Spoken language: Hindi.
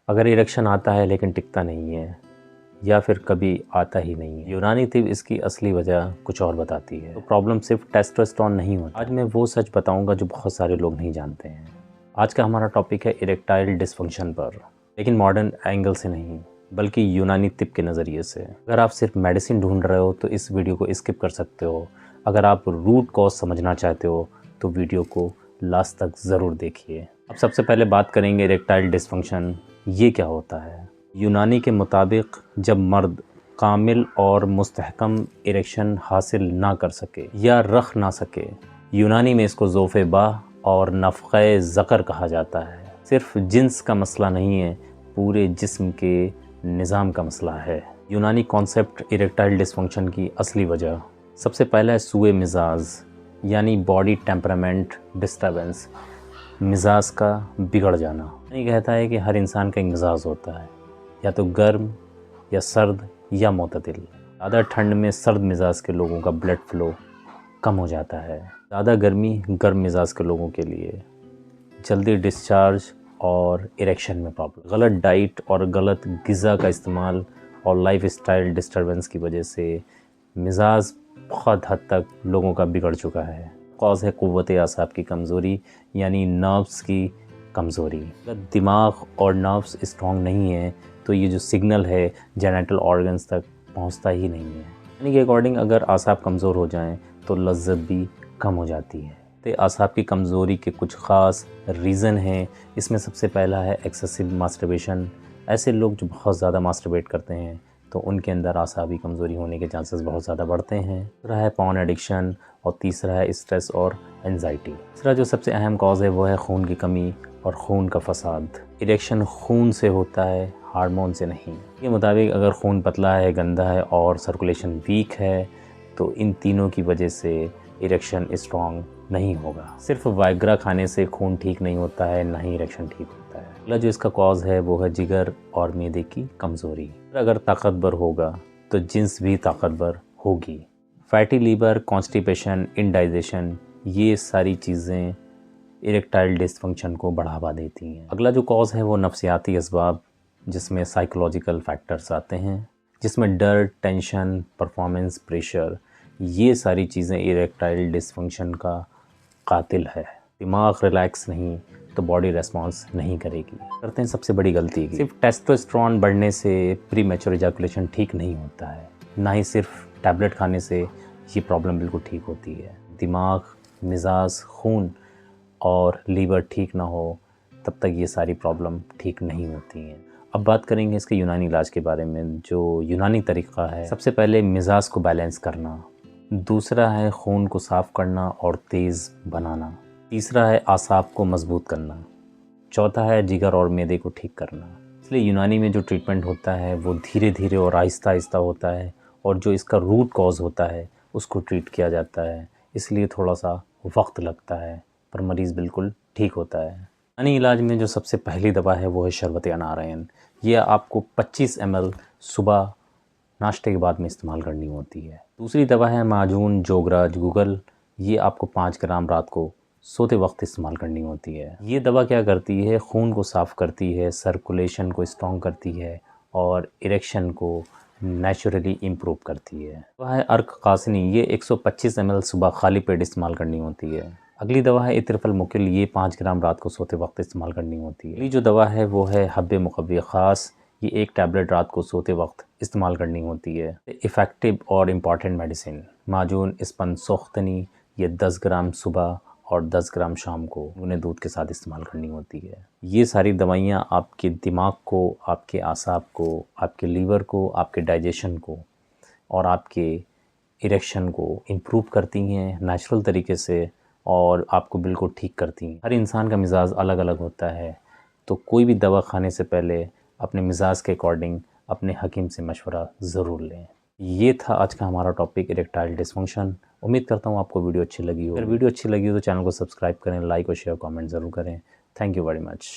अगर इरेक्शन आता है लेकिन टिकता नहीं है, या फिर कभी आता ही नहीं है, यूनानी तिब इसकी असली वजह कुछ और बताती है। तो प्रॉब्लम सिर्फ टेस्टोस्टेरोन नहीं होता। आज मैं वो सच बताऊंगा जो बहुत सारे लोग नहीं जानते हैं। आज का हमारा टॉपिक है इरेक्टाइल डिसफंक्शन पर, लेकिन मॉडर्न एंगल से नहीं, बल्कि यूनानी तिब के नज़रिए से। अगर आप सिर्फ मेडिसिन ढूंढ रहे हो तो इस वीडियो को स्किप कर सकते हो। अगर आप रूट कॉज समझना चाहते हो तो वीडियो को लास्ट तक ज़रूर देखिए। अब सबसे पहले बात करेंगे इरेक्टाइल डिसफंक्शन, ये क्या होता है। यूनानी के मुताबिक जब मर्द कामिल और मुस्तहकम इरेक्शन हासिल ना कर सके या रख ना सके, यूनानी में इसको ज़ोफ़े बाह और नफ़क़े ज़कर कहा जाता है। सिर्फ जिन्स का मसला नहीं है, पूरे जिस्म के निज़ाम का मसला है। यूनानी कॉन्सेप्ट इरेक्टाइल डिसफंक्शन की असली वजह, सबसे पहला है सूए मिजाज, यानी बॉडी टेम्परामेंट डिस्टर्बेंस, मिजाज का बिगड़ जाना। ये कहता है कि हर इंसान का एक मिजाज होता है, या तो गर्म या सर्द या मोतदिल। ज़्यादा ठंड में सर्द मिजाज के लोगों का ब्लड फ्लो कम हो जाता है। ज़्यादा गर्मी गर्म मिजाज के लोगों के लिए जल्दी डिस्चार्ज और इरेक्शन में प्रॉब्लम। गलत डाइट और गलत ग़िज़ा का इस्तेमाल और लाइफ स्टाइल डिस्टर्बेंस की वजह से मिजाज बहुत हद तक लोगों का बिगड़ चुका है। कॉज है क़ुव्वत आसाब की कमज़ोरी, यानी नर्व्स की कमज़ोरी। अगर दिमाग और नर्व्स स्ट्रॉन्ग नहीं है तो ये जो सिग्नल है जेनेटल ऑर्गन्स तक पहुंचता ही नहीं है। यानी के अकॉर्डिंग अगर आसाब कमज़ोर हो जाएं तो लज्जत भी कम हो जाती है। तो आसाब की कमज़ोरी के कुछ ख़ास रीज़न हैं। इसमें सबसे पहला है एक्सेसिव मास्टरबेशन। ऐसे लोग जो बहुत ज़्यादा मास्टरबेट करते हैं तो उनके अंदर आसाबी कमज़ोरी होने के चांसेस बहुत ज़्यादा बढ़ते हैं। दूसरा है पॉर्न एडिक्शन, और तीसरा है स्ट्रेस और एंजाइटी। तीसरा जो सबसे अहम कॉज है वो है खून की कमी और खून का फसाद। इरेक्शन खून से होता है, हार्मोन से नहीं। के मुताबिक अगर खून पतला है, गंदा है और सर्कुलेशन वीक है तो इन तीनों की वजह से इरेक्शन स्ट्रॉन्ग नहीं होगा। सिर्फ वाइग्रा खाने से खून ठीक नहीं होता है, ना ही इरेक्शन ठीक होता है। अगला जो इसका कॉज है वो है जिगर और मैदे की कमज़ोरी। अगर ताकतवर होगा तो जिन्स भी ताकतवर होगी। फैटी लीवर, कॉन्स्टिपेशन, इंडाइजेशन, ये सारी चीज़ें इरेक्टाइल डिसफंक्शन को बढ़ावा देती हैं। अगला जो कॉज है वो नफ्सियाती असबाब, जिसमें साइकोलॉजिकल फैक्टर्स आते हैं, जिसमें डर, टेंशन, परफॉर्मेंस प्रेशर, ये सारी चीज़ें इरेक्टाइल डिसफंक्शन का कातिल है। दिमाग रिलैक्स नहीं तो बॉडी रेस्पॉन्स नहीं करेगी। करते हैं सबसे बड़ी गलती की, सिर्फ टेस्टोस्टेरोन बढ़ने से प्री मैच्योर इजैकुलेशन ठीक नहीं होता है, ना ही सिर्फ टैबलेट खाने से ये प्रॉब्लम बिल्कुल ठीक होती है। दिमाग, मिजाज, खून और लीवर ठीक ना हो तब तक ये सारी प्रॉब्लम ठीक नहीं होती हैं। अब बात करेंगे इसके यूनानी इलाज के बारे में। जो यूनानी तरीक़ा है, सबसे पहले मिजाज को बैलेंस करना, दूसरा है खून को साफ़ करना और तेज़ बनाना, तीसरा है आसाब को मजबूत करना, चौथा है जिगर और मैदे को ठीक करना। इसलिए यूनानी में जो ट्रीटमेंट होता है वो धीरे धीरे और आहिस्ता आहिस्ता होता है, और जो इसका रूट कॉज होता है उसको ट्रीट किया जाता है। इसलिए थोड़ा सा वक्त लगता है, पर मरीज़ बिल्कुल ठीक होता है। यूनानी इलाज में जो सबसे पहली दवा है वो है शरबत अनारयन। ये आपको 25 ml सुबह नाश्ते के बाद में इस्तेमाल करनी होती है। दूसरी दवा है माजून जोगराज गूगल। ये आपको 5 ग्राम रात को सोते वक्त इस्तेमाल करनी होती है। ये दवा क्या करती है, खून को साफ़ करती है, सर्कुलेशन को स्ट्रॉन्ग करती है और इरेक्शन को नेचुरली इम्प्रूव करती है। दवा है अर्क कासनी। ये 125 ml सुबह खाली पेट इस्तेमाल करनी होती है। अगली दवा है इत्रफल मुकिल। ये 5 ग्राम रात को सोते वक्त इस्तेमाल करनी होती है। अगली जो दवा है वो है हब्बे मुकव्वी ख़ास। ये 1 टैबलेट रात को सोते वक्त इस्तेमाल करनी होती है। इफ़ेक्टिव और इम्पॉर्टेंट मेडिसिन माजून इस्पन सोख्तनी। ये 10 ग्राम सुबह और 10 ग्राम शाम को उन्हें दूध के साथ इस्तेमाल करनी होती है। ये सारी दवाइयाँ आपके दिमाग को, आपके आसाब को, आपके लीवर को, आपके डाइजेशन को और आपके इरेक्शन को इम्प्रूव करती हैं नेचुरल तरीके से, और आपको बिल्कुल ठीक करती हैं। हर इंसान का मिजाज अलग अलग होता है, तो कोई भी दवा खाने से पहले अपने मिजाज के अकॉर्डिंग अपने हकीम से मशवरा ज़रूर लें। ये था आज का हमारा टॉपिक, इरेक्टाइल डिसफंक्शन। उम्मीद करता हूँ आपको वीडियो अच्छी लगी हो। अगर वीडियो अच्छी लगी हो तो चैनल को सब्सक्राइब करें, लाइक और शेयर कमेंट ज़रूर करें। Thank you very much.